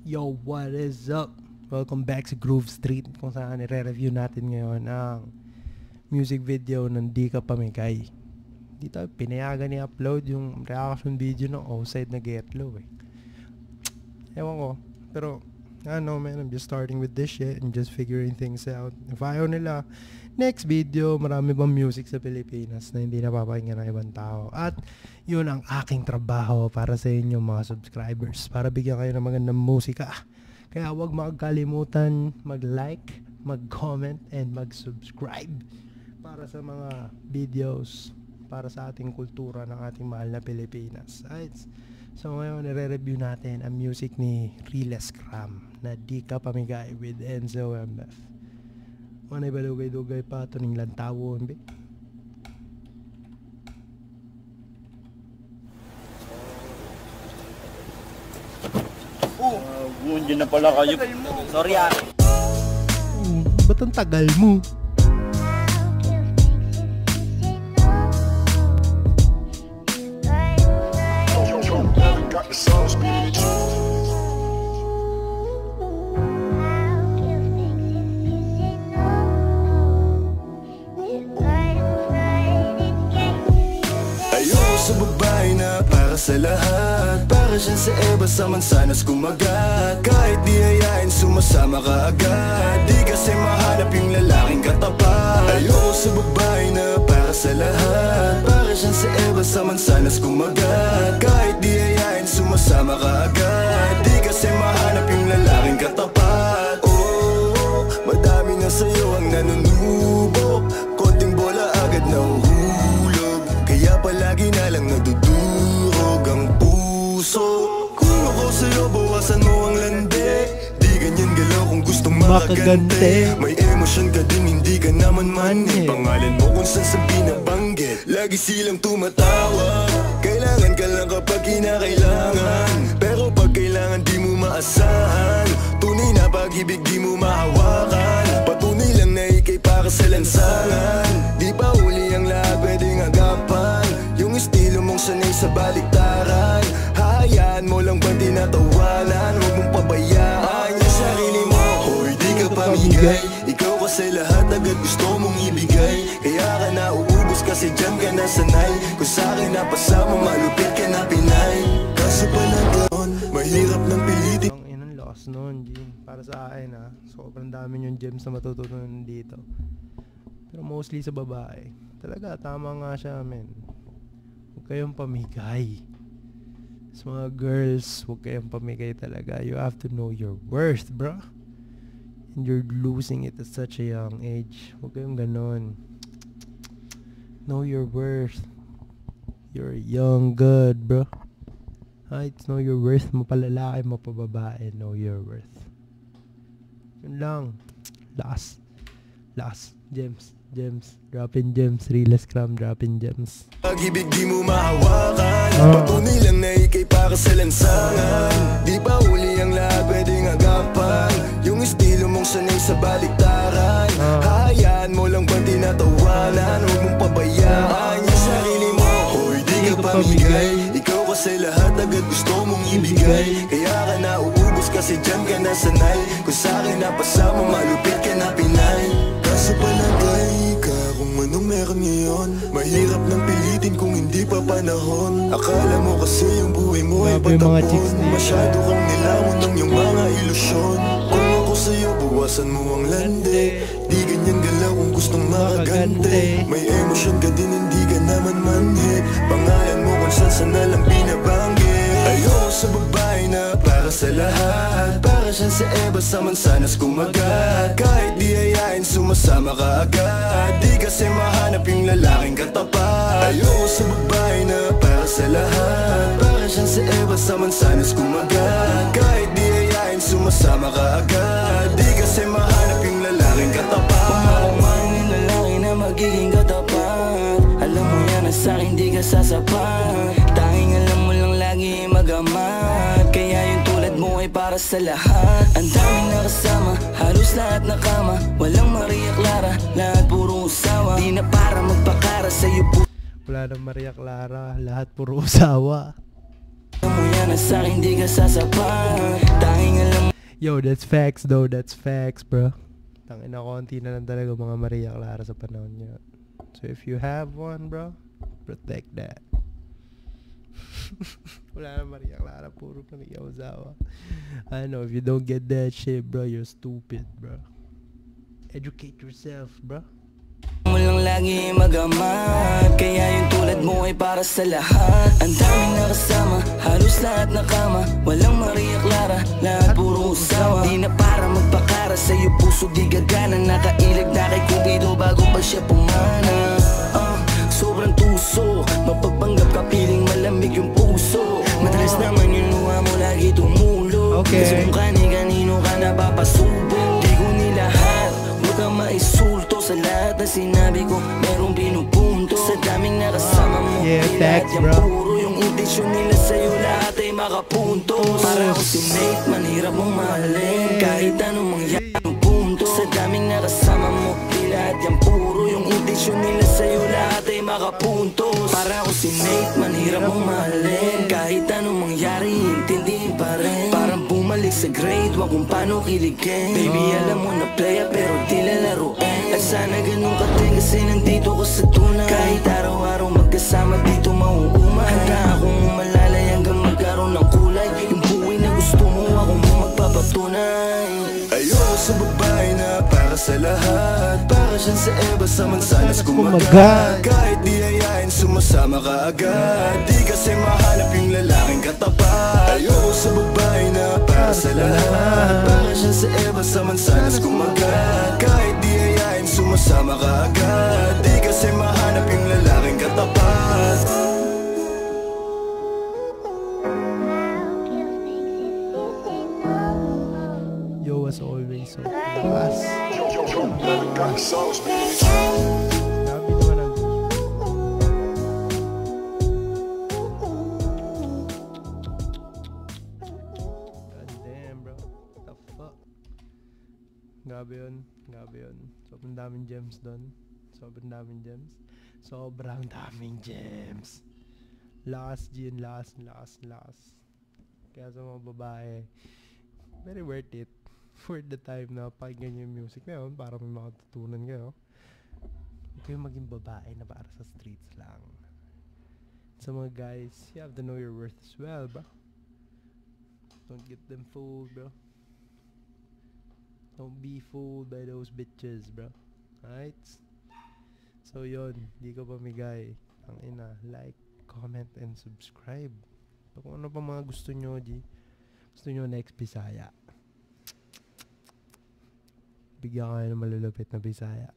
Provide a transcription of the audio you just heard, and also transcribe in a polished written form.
Yo, what is up? Welcome back sa Groove Street, kung saan nire-review natin ngayon ang music video ng Di Ka Pamigay. Dito pinayagan ni-upload yung reaction video ng Outside na Get Low Ewan ko, pero I don't know man, I'm just starting with this shit and just figuring things out. If ayaw nila, next video, marami bang music sa Pilipinas na hindi napapakinggan ng ibang tao. At yun ang aking trabaho para sa inyo mga subscribers, para bigyan kayo ng magandang musika. Kaya huwag makakalimutan mag-like, mag-comment, and mag-subscribe para sa mga videos para sa ating kultura ng ating mahal na Pilipinas. Right? So ngayon, nire-review natin ang music ni Riles Cram na Di Ka Pamigay with Enzo MF. Manay balugay-dugay pa ito ng lantawon, be. Yun na pala kayo. Sorry ah. Ba't ang tagal mo? Ayoko sa babae na para sa lahat, para siya sa Eva sa mansanas kumagat. Kahit di hayain sumasama ka agad, di kasi mahanap yung lalaking katapat. Ayoko sa babae na para sa lahat, para siya sa Eva sa mansanas kumagat. Kahit di hayain sumasama ka agad, di kasi mahanap yung lalaking katapat. Oh, madami na sa'yo ang nanunubok, konting bola agad nahuhulog, kaya palagi na lang nadudurog ang puso. Kung ako sa'yo, bawasan mo ang landi, di ganyan galaw kung gustong makagante. May emosyon ka din, hindi ka naman manhid, pangalan mo kung saan sa binabanggit. Lagi silang tumatawag, kailangan ka lang kapag kinakailangan, pero pag kailangan di mo maasahan. Tunay na pag-ibig di mo mahawakan, patunay lang na ikay para sa lansangan. Di pa uli ang lahat pwedeng agapan, yung estilo mong sanay sa baliktaran. Hayaan mo lang bang tinatawanan, huwag mong pabayaan yung sarili mo. Hoy, di ka pamigay, ikaw kasi lahat agad gusto mong ibigay. Kaya ka nauubos kasi dyan ka nasanay, kung sa'kin napasama malupit ka na Pinay. Kaso pala doon, mahirap ng pilitin. Ang inang loss nun, Jim. Para sa akin sobrang dami yung gems na matututunan dito. Pero mostly sa babae. Talaga, tama nga siya, men. Huwag kayong pamigay. Sa mga girls, huwag kayong pamigay talaga. You have to know your worth, bro. And you're losing it at such a young age. Huwag kayong ganon. Know your worth. You're young, good, bro. Right? Know your worth. Mapalalaki, mapababae. Know your worth. Yun lang. Last. Gems. Dropping gems. Riles Cram, dropping gems. Pag-ibig di mo mahawakan, patunay lang na ikay para sa lansangan. Di pa uli ang lahat pwedeng agapan, yung estilo mong sanay sa baliktaran. Hayaan mo lang bang tinatawanan, huwag mong pabayaan yung sarili mo. Hoy, di ka pamigay, ikaw kasi lahat agad gusto mong ibigay. Kaya ka nauubos kasi dyan ka nasanay, kung sa'kin napasama malupit ka na Pinay. Kaso palagay ka kung anong meron ngayon, mahirap nang pilitin kung hindi pa panahon. Akala mo kasi yung buhay mo ay patapon, masyado kang nilawan ng iyong mga ilusyon. Kung ako sa'yo, bawasan mo ang landi, di ganyan galaw kung gustong makagante. May emosyon ka din, hindi ka naman manhid, pangalan mo kung saan na lang binabanggit. Ayoko sa babae na para sa lahat, para siya sa Eva sa mansanas kumagat. Kahit di hayain sumasama ka agad, di kasi mahanap yung lalaking katapat. Ayoko sa babae na para sa lahat, para siya sa Eva sa mansanas kumagat. Kahit di hayain sumasama ka agad, di kasi mahanap yung lalaking katapat. Pumakaman yung lalaki na magiging katapat, alam mo yan na sa'kin di ka sasapat. Tanging alam mo lang lagi magamat, kaya yung tulad mo ay para sa lahat. Ang daming nakasama, halos lahat nakama, walang Maria Clara, lahat puro usawa. Di na para magpakara sa'yo po. Wala nang Maria Clara, lahat puro usawa. Alam mo yan na sa'kin di ka sasapat, tanging alam Yo, that's facts though. That's facts, bro. Tangina, konti na lang talaga mga Maria Clara sa panahon niya. So if you have one, bro, protect that. Wala na Maria Clara, puro Maria Ozawa. I know, if you don't get that shit, bro, you're stupid, bro. Educate yourself, bro. Mo lang lagi magamat, kaya yung tulad mo ay para sa lahat. Ang daming nakasama, halos lahat nakama. Walang Maria Clara, lahat puro usawa. Di na para magpakara, sa'yo puso di gagana. Nakailag na kay Cupido bago pa siya pumana. Sobrang tuso, mapagpanggap ka piling malamig yung puso. Madalas naman yung luha mo lagi tumulo. Kasi kung kani-kanino ka napapasubo. Di ko nilahat, huwag kang maisulto. Sa lahat na sinabi ko, merong pinupunto. Sa daming nakasama mo, lahat yung puro. Yung intensyon nila sa'yo, lahat ay makapunto. Para ako si Nate, manhirap mong mahalin. Kahit anong mangyari yung punto. Sa daming nakasama mo, lahat yung puro. Yung intensyon nila sa'yo, lahat ay makapunto. Para ako si Nate, manhirap mong mahalin. Kahit anong mangyari, intindihin pa rin. Parang bumalik sa grade, wag kung paano kiligin. Baby, alam mo na playa pero di lalaruin. At sana ganun ka din kasi nandito ko sa tunay. Kahit araw-araw magkasama dito mauumay. Handa akong umalalay hanggang magkaroon ng kulay. Yung buhay na gusto mo, ako mo magpapatunay. Ayoko sa babae na para sa lahat. Para siyang sa Eva sa mansanas kumagat. Kahit di ayain, sumasama ka agad. Di kasi mahanap yung lalaking katapat. Ayoko sa babae na para sa lahat. Para siyang sa Eva sa mansanas kumagat. Kahit di ayain, sumasama ka agad. Di kasi mahanap yung lalaking katapat. Yo, as always, so lakas. Grabe naman ang God damn, bro. What the fuck? Grabe yun. Grabe yun. Sobrang daming gems doon. Sobrang daming gems. Sobrang daming gems. Lakas, Gian. Lakas. Kaya sa mga babae, very worth it. For the time na pakinggan nyo yung music na yun, para may makatutunan kayo. Huwag kayong maging babae na para sa streets lang. Sa mga guys, you have to know your worth as well, bro. Don't get them fooled, bro. Don't be fooled by those bitches, bro. Alright? So yun, di ko pamigay. Ang ina, like, comment, and subscribe. Kung ano pa mga gusto nyo, gusto nyo next Bisaya, bigyan kayo ng malulupit na Bisaya.